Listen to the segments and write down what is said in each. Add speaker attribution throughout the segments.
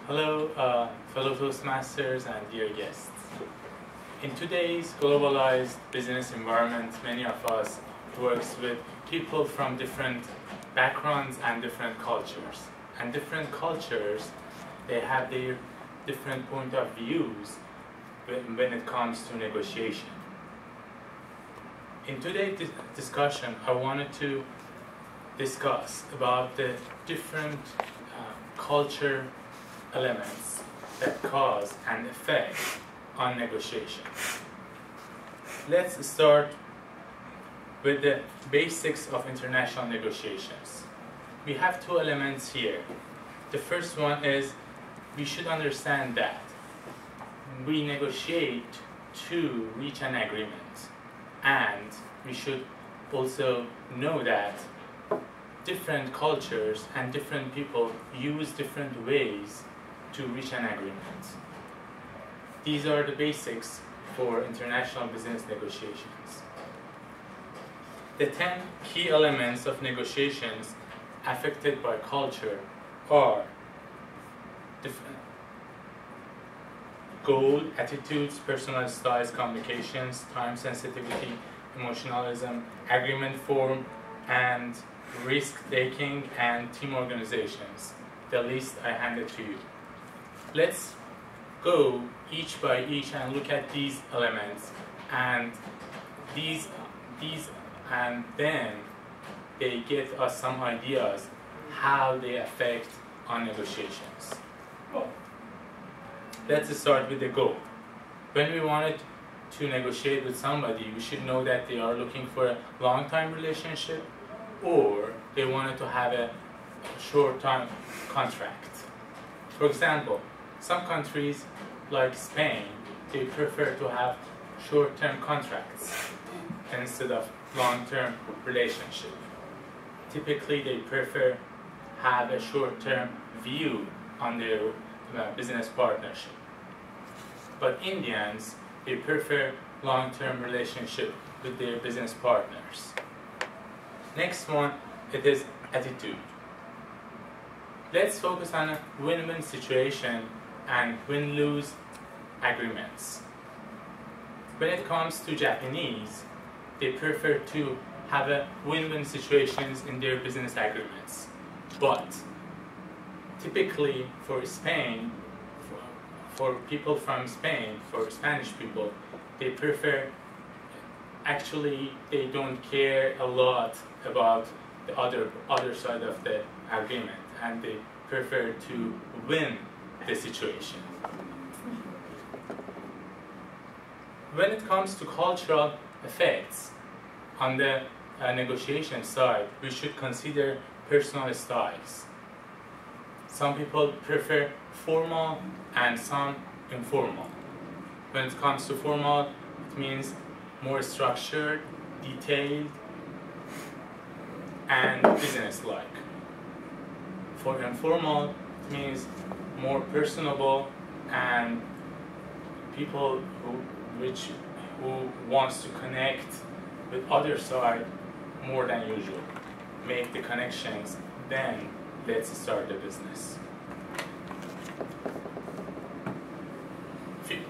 Speaker 1: Hello, fellow Toastmasters and dear guests. In today's globalized business environment, many of us works with people from different backgrounds and different cultures. And different cultures, they have their different point of views when it comes to negotiation. In today's discussion, I wanted to discuss about the different culture elements that cause an effect on negotiations. Let's start with the basics of international negotiations. We have two elements here. The first one is we should understand that we negotiate to reach an agreement, and we should also know that different cultures and different people use different ways to reach an agreement. These are the basics for international business negotiations. The 10 key elements of negotiations affected by culture are different goal, attitudes, personal styles, communications, time sensitivity, emotionalism, agreement form, and risk-taking and team organizations. The list I handed to you. Let's go each by each and look at these elements and these and then they get us some ideas how they affect on negotiations. Let's start with the goal. When we wanted to negotiate with somebody, we should know that they are looking for a long-time relationship or they wanted to have a short-term contract. For example, some countries like Spain, they prefer to have short-term contracts instead of long-term relationship. Typically, they prefer have a short-term view on their business partnership. But Indians, they prefer long-term relationship with their business partners. Next one, it is attitude. Let's focus on a win-win situation and win-lose agreements. When it comes to Japanese, they prefer to have a win-win situations in their business agreements. But typically for Spain, for people from Spain, for Spanish people, they prefer, actually they don't care a lot about the other side of the agreement, and they prefer to win the situation. When it comes to cultural effects on the negotiation side, we should consider personal styles. Some people prefer formal and some informal. When it comes to formal, it means more structured, detailed, and business-like. For informal, it means more personable and people who wants to connect with other side more than usual. Make the connections, then let's start the business.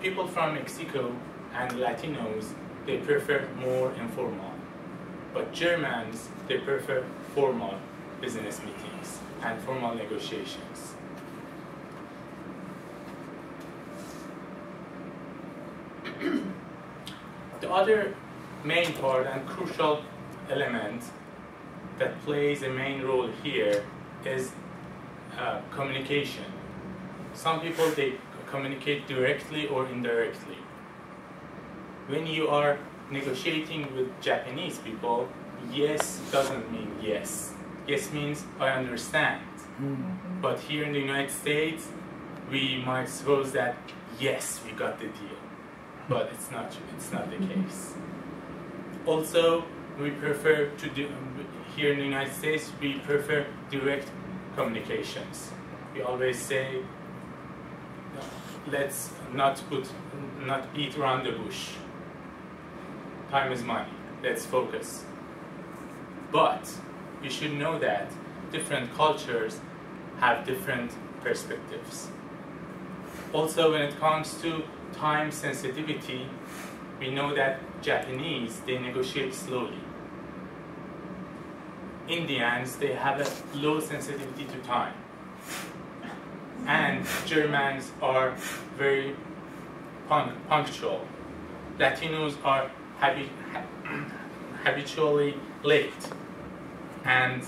Speaker 1: People from Mexico and Latinos, they prefer more informal. But Germans, they prefer formal business meetings and formal negotiations. The other main part and crucial element that plays a main role here is communication. Some people, they communicate directly or indirectly. When you are negotiating with Japanese people, yes doesn't mean yes. Yes means I understand. Mm-hmm. But here in the United States, we might suppose that yes, we got the deal. But it's not the case. Also, we prefer to do, here in the United States, we prefer direct communications. We always say, let's not beat around the bush. Time is money. Let's focus. But you should know that different cultures have different perspectives. Also, when it comes to time sensitivity, we know that Japanese, they negotiate slowly. Indians, they have a low sensitivity to time. And Germans are very punctual. Latinos are habitually late. And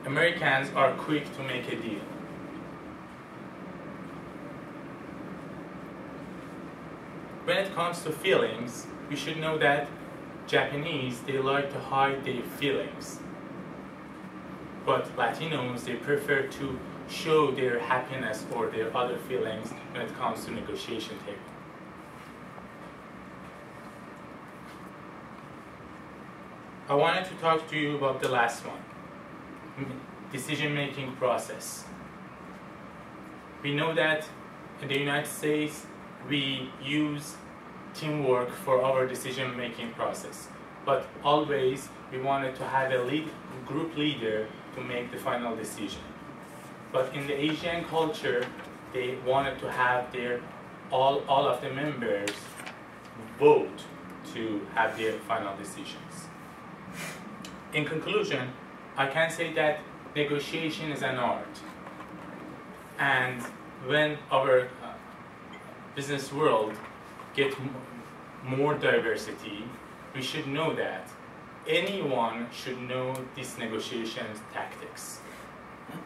Speaker 1: Americans are quick to make a deal. When it comes to feelings, we should know that Japanese, they like to hide their feelings. But Latinos, they prefer to show their happiness or their other feelings when it comes to negotiation table. I wanted to talk to you about the last one, decision-making process. We know that in the United States, we use teamwork for our decision-making process. But always, we wanted to have a group leader to make the final decision. But in the Asian culture, they wanted to have all of the members vote to have their final decisions. In conclusion, I can say that negotiation is an art. And when our business world gets more diversity, we should know that anyone should know these negotiations tactics.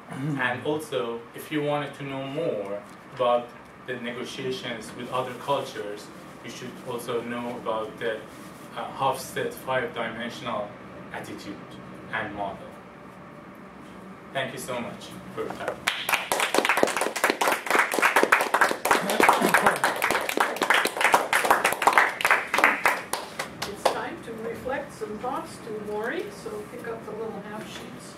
Speaker 1: And also, if you wanted to know more about the negotiations with other cultures, you should also know about the Hofstede 5-dimensional attitude and model. Thank you so much for your time.
Speaker 2: It's time to reflect some thoughts to Mori, so pick up the little half sheets.